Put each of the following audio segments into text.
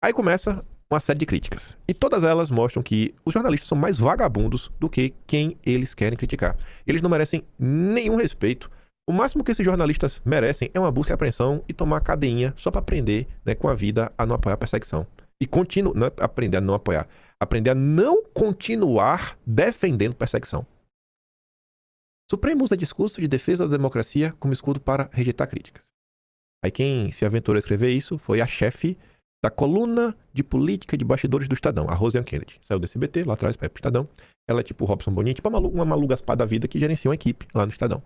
Aí começa uma série de críticas. E todas elas mostram que os jornalistas são mais vagabundos do que quem eles querem criticar. Eles não merecem nenhum respeito. O máximo que esses jornalistas merecem é uma busca e apreensão e tomar cadeinha só para aprender, né, com a vida a não apoiar a perseguição. E não é aprender a não apoiar, aprender a não continuar defendendo perseguição. Supremo usa discurso de defesa da democracia como escudo para rejeitar críticas. Aí quem se aventurou a escrever isso foi a chefe da coluna de política de bastidores do Estadão, a Roseanne Kennedy. Saiu do SBT, lá atrás, para ir pro Estadão. Ela é tipo o Robson Boninho, tipo uma Malu Gaspar da vida que gerencia uma equipe lá no Estadão.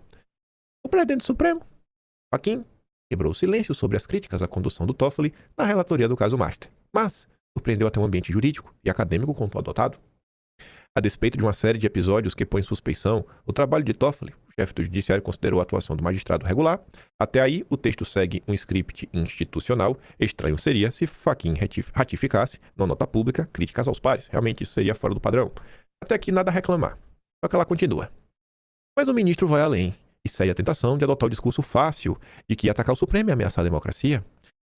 O presidente do Supremo, Fachin, quebrou o silêncio sobre as críticas à condução do Toffoli na relatoria do caso Master, mas surpreendeu até um ambiente jurídico e acadêmico com o tom adotado. A despeito de uma série de episódios que põem em suspeição o trabalho de Toffoli, o chefe do judiciário considerou a atuação do magistrado regular. Até aí, o texto segue um script institucional. Estranho seria se Fachin ratificasse, na nota pública, críticas aos pares. Realmente, isso seria fora do padrão. Até aqui, nada a reclamar. Só que ela continua. Mas o ministro vai além e segue a tentação de adotar o discurso fácil de que atacar o Supremo é ameaçar a democracia.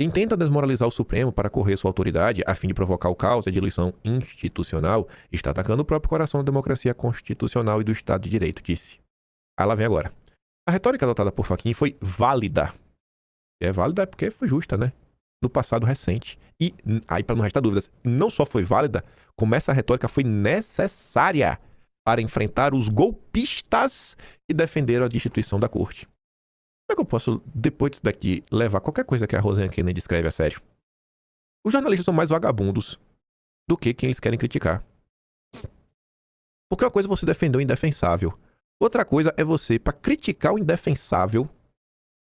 Quem tenta desmoralizar o Supremo para correr sua autoridade a fim de provocar o caos e a diluição institucional está atacando o próprio coração da democracia constitucional e do Estado de Direito, disse. Aí lá vem agora. A retórica adotada por Fachin foi válida. É válida porque foi justa, né? No passado recente. E aí, para não restar dúvidas, não só foi válida, como essa retórica foi necessária para enfrentar os golpistas que defenderam a destituição da corte. Como é que eu posso, depois disso daqui, levar qualquer coisa que a Roseanne Kennedy escreve a sério? Os jornalistas são mais vagabundos do que quem eles querem criticar. Porque uma coisa é você defender o indefensável. Outra coisa é você, para criticar o indefensável,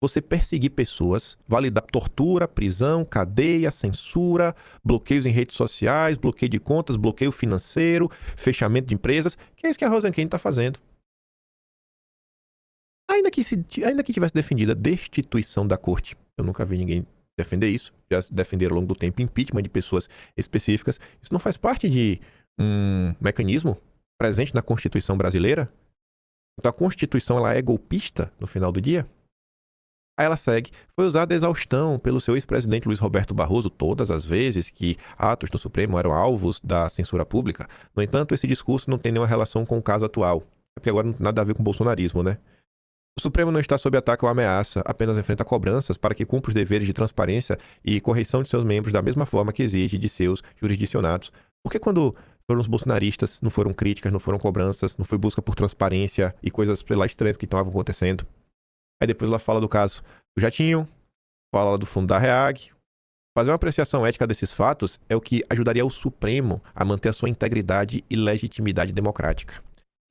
você perseguir pessoas, validar tortura, prisão, cadeia, censura, bloqueios em redes sociais, bloqueio de contas, bloqueio financeiro, fechamento de empresas, que é isso que a Roseanne Kennedy está fazendo. Ainda que tivesse defendido a destituição da corte, eu nunca vi ninguém defender isso, já defenderam ao longo do tempo impeachment de pessoas específicas, isso não faz parte de um mecanismo presente na Constituição brasileira? Então a Constituição ela é golpista no final do dia? Aí ela segue. Foi usada a exaustão pelo seu ex-presidente Luiz Roberto Barroso todas as vezes que atos no Supremo eram alvos da censura pública. No entanto, esse discurso não tem nenhuma relação com o caso atual. É porque agora não tem nada a ver com o bolsonarismo, né? O Supremo não está sob ataque ou ameaça, apenas enfrenta cobranças para que cumpra os deveres de transparência e correção de seus membros da mesma forma que exige de seus jurisdicionados. Porque quando foram os bolsonaristas, não foram críticas, não foram cobranças, não foi busca por transparência e coisas lá estranhas que estavam acontecendo? Aí depois ela fala do caso do Jatinho, fala do fundo da REAG. Fazer uma apreciação ética desses fatos é o que ajudaria o Supremo a manter a sua integridade e legitimidade democrática.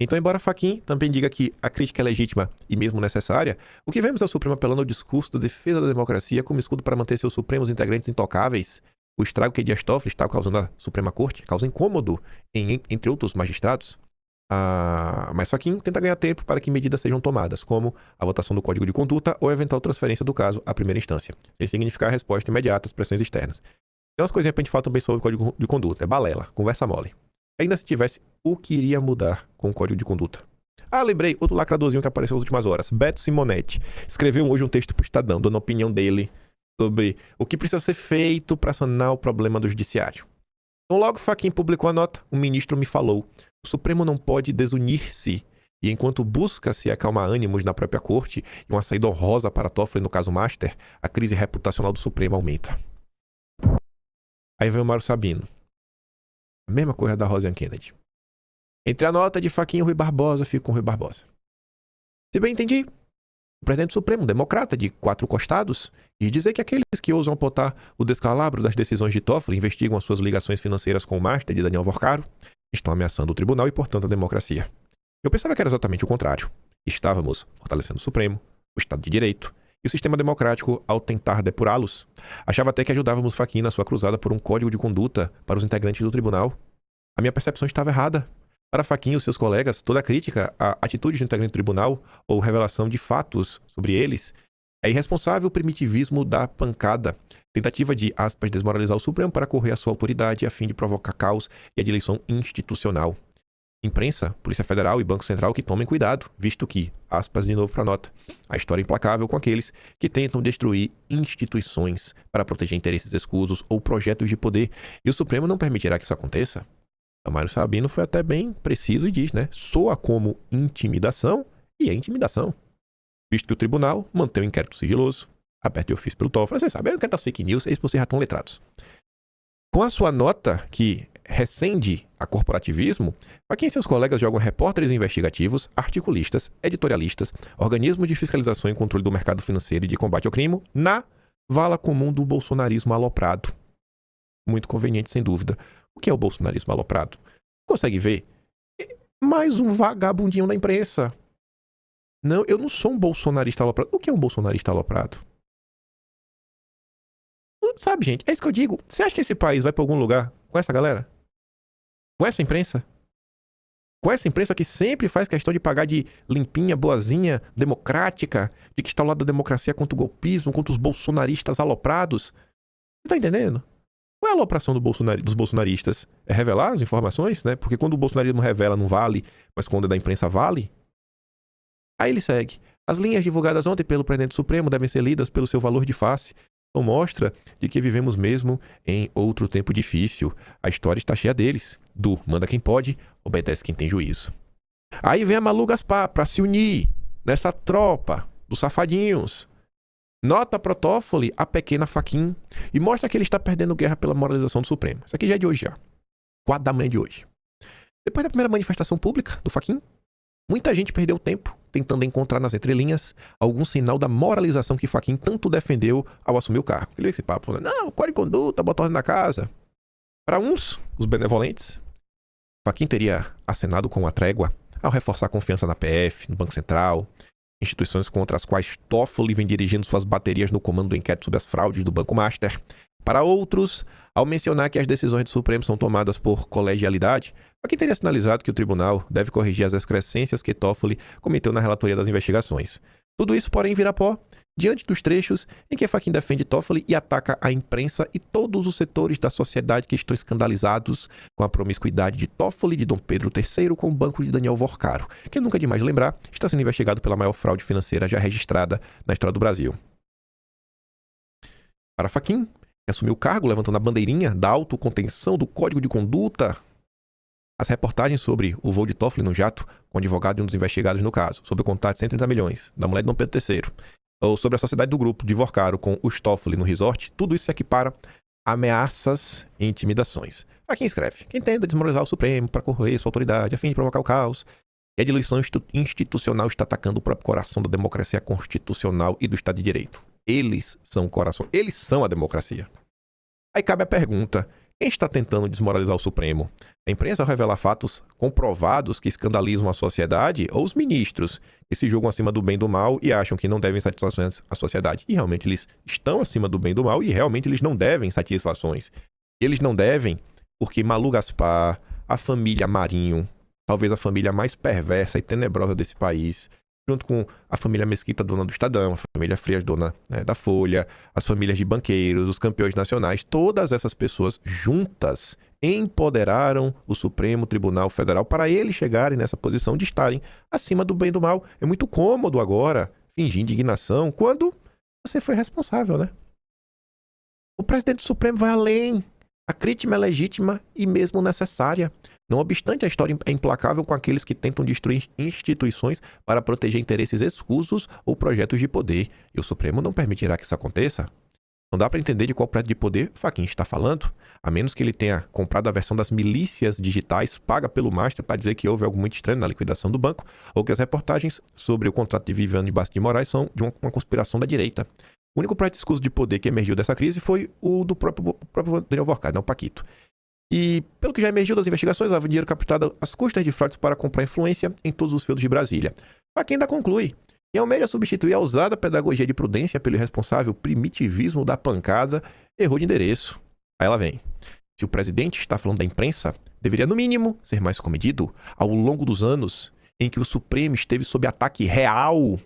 Então, embora Fachin também diga que a crítica é legítima e mesmo necessária, o que vemos é o Supremo apelando ao discurso da defesa da democracia como escudo para manter seus supremos integrantes intocáveis. O estrago que Dias Toffoli está causando à Suprema Corte causa incômodo entre outros magistrados. Mas Fachin tenta ganhar tempo para que medidas sejam tomadas, como a votação do Código de Conduta ou a eventual transferência do caso à primeira instância, sem significar a resposta imediata às pressões externas. Tem umas coisinhas pra gente falar também sobre o Código de Conduta. É balela, conversa mole. Ainda se tivesse o que iria mudar com o Código de Conduta. Lembrei, outro lacradorzinho que apareceu nas últimas horas. Beto Simonetti escreveu hoje um texto pro Estadão, dando a opinião dele sobre o que precisa ser feito para sanar o problema do judiciário. Então logo Fachin publicou a nota, o ministro me falou, o Supremo não pode desunir-se e enquanto busca-se acalmar ânimos na própria corte e uma saída honrosa para Toffoli no caso Master, a crise reputacional do Supremo aumenta. Aí vem o Mário Sabino. A mesma coisa da Roseanne Kennedy. Entre a nota de Fachin e o Rui Barbosa, fico com o Rui Barbosa. Se bem entendi, o presidente do Supremo, democrata de 4 costados, e dizer que aqueles que ousam apontar o descalabro das decisões de Toffoli investigam as suas ligações financeiras com o Master de Daniel Vorcaro, estão ameaçando o tribunal e, portanto, a democracia. Eu pensava que era exatamente o contrário. Estávamos fortalecendo o Supremo, o Estado de Direito e o sistema democrático ao tentar depurá-los. Achava até que ajudávamos Fachin na sua cruzada por um código de conduta para os integrantes do tribunal. A minha percepção estava errada. Para Fachin e os seus colegas, toda crítica à atitude do integrante do tribunal ou revelação de fatos sobre eles é irresponsável primitivismo da pancada, tentativa de, aspas, desmoralizar o Supremo para correr a sua autoridade a fim de provocar caos e a diluição institucional. imprensa, Polícia Federal e Banco Central que tomem cuidado, visto que, aspas de novo para a nota, a história é implacável com aqueles que tentam destruir instituições para proteger interesses escusos ou projetos de poder, e o Supremo não permitirá que isso aconteça. O Mário Sabino foi até bem preciso e diz, né? Soa como intimidação e é intimidação. Visto que o tribunal mantém o inquérito sigiloso, aberto de ofício pelo Toffoli, você sabe, é o inquérito das fake news, eles vocês já estão letrados. Com a sua nota, que recende a corporativismo, Fachin e seus colegas jogam repórteres investigativos, articulistas, editorialistas, organismos de fiscalização e controle do mercado financeiro e de combate ao crime na vala comum do bolsonarismo aloprado. Muito conveniente, sem dúvida. O que é o bolsonarismo aloprado? Consegue ver? Mais um vagabundinho da imprensa. Não, eu não sou um bolsonarista aloprado. O que é um bolsonarista aloprado? Sabe, gente, é isso que eu digo. Você acha que esse país vai pra algum lugar com essa galera? Com essa imprensa? Com essa imprensa que sempre faz questão de pagar de limpinha, boazinha, democrática, de que está ao lado da democracia contra o golpismo, contra os bolsonaristas aloprados? Você tá entendendo? Qual é a alopração dos bolsonaristas? É revelar as informações, né? Porque quando o bolsonarismo revela não vale, mas quando é da imprensa vale. Aí ele segue. As linhas divulgadas ontem pelo presidente Supremo devem ser lidas pelo seu valor de face. Então mostra de que vivemos mesmo em outro tempo difícil. A história está cheia deles. Do manda quem pode, obedece quem tem juízo. Aí vem a Malu Gaspar para se unir nessa tropa dos safadinhos. Nota pro Toffoli a pequena Fachin e mostra que ele está perdendo guerra pela moralização do Supremo. Isso aqui já é de hoje já. 4 da manhã de hoje. Depois da primeira manifestação pública do Fachin, muita gente perdeu tempo tentando encontrar nas entrelinhas algum sinal da moralização que Fachin tanto defendeu ao assumir o cargo. Ele veio esse papo, né? Não, código de conduta, bota ordem na casa. Para uns, os benevolentes, Fachin teria acenado com uma trégua ao reforçar a confiança na PF, no Banco Central, instituições contra as quais Toffoli vem dirigindo suas baterias no comando do inquérito sobre as fraudes do Banco Master. Para outros, ao mencionar que as decisões do Supremo são tomadas por colegialidade, Fachin teria sinalizado que o tribunal deve corrigir as excrescências que Toffoli cometeu na relatoria das investigações. Tudo isso, porém, vira pó diante dos trechos em que Fachin defende Toffoli e ataca a imprensa e todos os setores da sociedade que estão escandalizados com a promiscuidade de Toffoli e de Dom Pedro III com o banco de Daniel Vorcaro, que nunca é demais lembrar, está sendo investigado pela maior fraude financeira já registrada na história do Brasil. Para Fachin, que assumiu o cargo levantando a bandeirinha da autocontenção do Código de Conduta, as reportagens sobre o voo de Toffoli no jato com o advogado de um dos investigados no caso, sobre o contato de 130 milhões da mulher de Dom Pedro III, ou sobre a sociedade do grupo de Vorcaro com os Toffoli no resort, tudo isso se equipara a ameaças e intimidações. Fachin escreve: quem tenta desmoralizar o Supremo para corroer sua autoridade a fim de provocar o caos e a diluição institucional está atacando o próprio coração da democracia constitucional e do Estado de Direito. Eles são o coração, eles são a democracia. Aí cabe a pergunta: quem está tentando desmoralizar o Supremo? A imprensa ao revelar fatos comprovados que escandalizam a sociedade ou os ministros que se julgam acima do bem e do mal e acham que não devem satisfações à sociedade? E realmente eles estão acima do bem e do mal e realmente eles não devem satisfações. Eles não devem porque Malu Gaspar, a família Marinho, talvez a família mais perversa e tenebrosa desse país, junto com a família Mesquita, dona do Estadão, a família Frias, dona, né, da Folha, as famílias de banqueiros, os campeões nacionais, todas essas pessoas juntas empoderaram o Supremo Tribunal Federal para eles chegarem nessa posição de estarem acima do bem e do mal. É muito cômodo agora fingir indignação quando você foi responsável, né? O presidente do Supremo vai além. A crítica é legítima e mesmo necessária. Não obstante, a história é implacável com aqueles que tentam destruir instituições para proteger interesses escusos ou projetos de poder. E o Supremo não permitirá que isso aconteça. Não dá para entender de qual projeto de poder Fachin está falando, a menos que ele tenha comprado a versão das milícias digitais paga pelo Master para dizer que houve algo muito estranho na liquidação do banco, ou que as reportagens sobre o contrato de Viviane Bastos de Moraes são de uma conspiração da direita. O único projeto escuso de poder que emergiu dessa crise foi o do próprio Daniel Vorcaro, o Paquito. E, pelo que já emergiu das investigações, havia dinheiro captado às custas de fraudes para comprar influência em todos os feudos de Brasília. Fachin ainda conclui: quem almeja substituir a ousada pedagogia de prudência pelo irresponsável primitivismo da pancada, errou de endereço. Aí ela vem: se o presidente está falando da imprensa, deveria, no mínimo, ser mais comedido ao longo dos anos em que o Supremo esteve sob ataque real,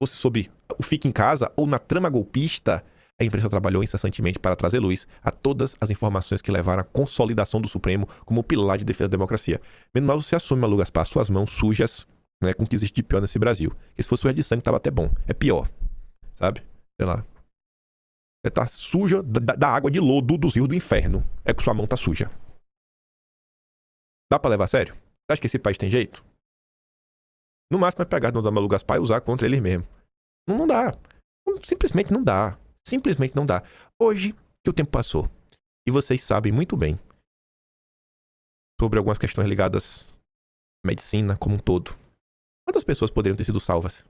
fosse sob o Fique em Casa ou na trama golpista. a imprensa trabalhou incessantemente para trazer luz a todas as informações que levaram à consolidação do Supremo como pilar de defesa da democracia. Menos mal você assume, Malu Gaspar, suas mãos sujas, né, com o que existe de pior nesse Brasil. Porque se fosse suja de sangue, tava até bom. É pior, sabe? Sei lá. Você tá suja da água de lodo dos rios do inferno. É que sua mão tá suja. Dá pra levar a sério? Você acha que esse país tem jeito? No máximo é pegar no Malu Gaspar e usar contra ele mesmo. Não dá. Simplesmente não dá. Simplesmente não dá. Hoje que o tempo passou, e vocês sabem muito bem sobre algumas questões ligadas à medicina como um todo. Quantas pessoas poderiam ter sido salvas?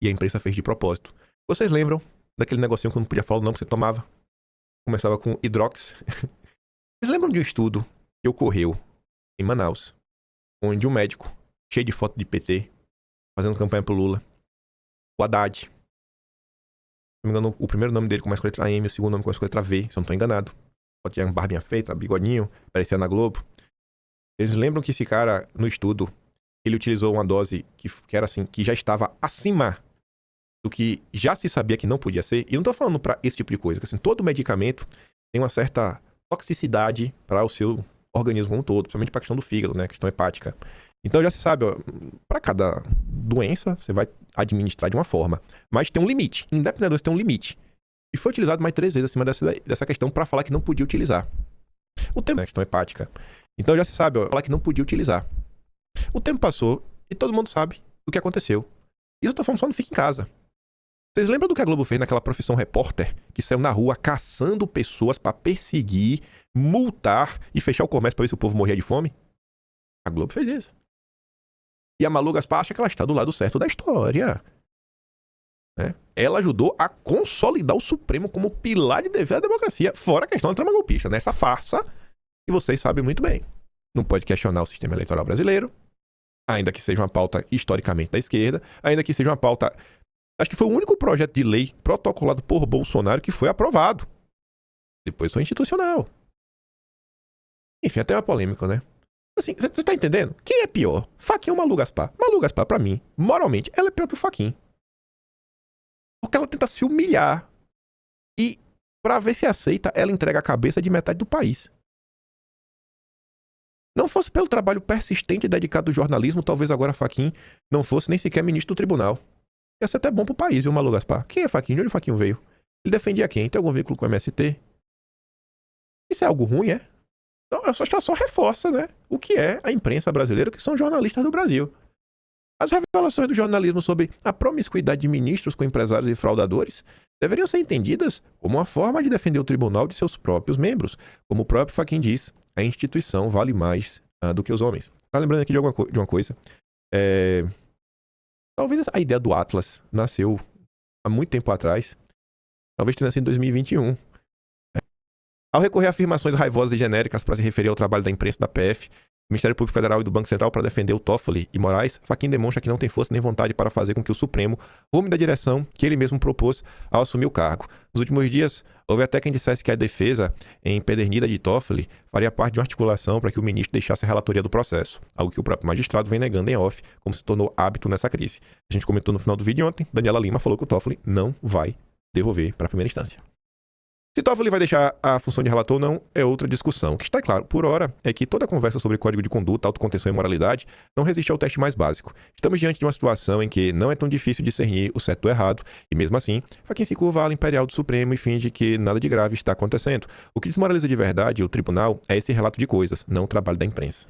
E a imprensa fez de propósito. Vocês lembram daquele negocinho que não podia falar o nome que você tomava? Começava com hidrox. Vocês lembram de um estudo que ocorreu em Manaus, onde um médico, cheio de foto de PT, fazendo campanha pro Lula, o Haddad, se não me engano, o primeiro nome dele começa com a letra M, o segundo nome começa com a letra V, se eu não tô enganado. Tinha uma barbinha feita, bigodinho, parecia na Globo. Eles lembram que esse cara, no estudo, ele utilizou uma dose que era assim, que já estava acima do que já se sabia que não podia ser. E não tô falando pra esse tipo de coisa, porque assim, todo medicamento tem uma certa toxicidade para o seu organismo como um todo, principalmente pra questão do fígado, né, questão hepática. Então já se sabe, ó, pra cada doença, você vai administrar de uma forma. Mas tem um limite, independente disso, tem um limite. E foi utilizado mais 3 vezes acima dessa questão pra falar que não podia utilizar. O tempo é questão hepática. Então já se sabe, ó, falar que não podia utilizar. O tempo passou e todo mundo sabe o que aconteceu. Isso eu tô falando só não fica em casa. Vocês lembram do que a Globo fez naquela profissão repórter? Que saiu na rua caçando pessoas pra perseguir, multar e fechar o comércio pra ver se o povo morria de fome? A Globo fez isso. E a Malu Gaspar acha que ela está do lado certo da história. Né? Ela ajudou a consolidar o Supremo como pilar de defesa da democracia. Fora a questão da trama golpista, nessa farsa que vocês sabem muito bem. Não pode questionar o sistema eleitoral brasileiro, ainda que seja uma pauta historicamente da esquerda, ainda que seja uma pauta... Acho que foi o único projeto de lei protocolado por Bolsonaro que foi aprovado. Depois foi institucional. Enfim, até uma polêmica, né? Assim, você tá entendendo? Quem é pior? Fachin ou Malu Gaspar? Malu Gaspar, pra mim, moralmente, ela é pior que o Fachin. Porque ela tenta se humilhar. E, pra ver se aceita, ela entrega a cabeça de metade do país. Não fosse pelo trabalho persistente e dedicado do jornalismo, talvez agora Fachin não fosse nem sequer ministro do tribunal. Ia ser até bom pro país, viu, Malu Gaspar? Quem é Fachin? De onde o Fachin veio? Ele defendia quem? Tem algum vínculo com o MST? Isso é algo ruim, é? Então, eu acho que ela só reforça, né? O que é a imprensa brasileira, que são jornalistas do Brasil. As revelações do jornalismo sobre a promiscuidade de ministros com empresários e fraudadores deveriam ser entendidas como uma forma de defender o tribunal de seus próprios membros. Como o próprio Fachin diz, a instituição vale mais do que os homens. Tá lembrando aqui de uma coisa. Talvez a ideia do Atlas nasceu há muito tempo atrás. Talvez tenha sido em 2021. Ao recorrer a afirmações raivosas e genéricas para se referir ao trabalho da imprensa da PF, do Ministério Público Federal e do Banco Central para defender o Toffoli e Moraes, Fachin demonstra que não tem força nem vontade para fazer com que o Supremo rume da direção que ele mesmo propôs ao assumir o cargo. Nos últimos dias, houve até quem dissesse que a defesa empedernida de Toffoli faria parte de uma articulação para que o ministro deixasse a relatoria do processo, algo que o próprio magistrado vem negando em off, como se tornou hábito nessa crise. A gente comentou no final do vídeo ontem, Daniela Lima falou que o Toffoli não vai devolver para a primeira instância. Se Toffoli vai deixar a função de relator ou não, é outra discussão. O que está claro, por hora, é que toda conversa sobre código de conduta, autocontenção e moralidade não resiste ao teste mais básico. Estamos diante de uma situação em que não é tão difícil discernir o certo do errado, e mesmo assim, Fachin se curva à ala imperial do Supremo e finge que nada de grave está acontecendo. O que desmoraliza de verdade o tribunal é esse relato de coisas, não o trabalho da imprensa.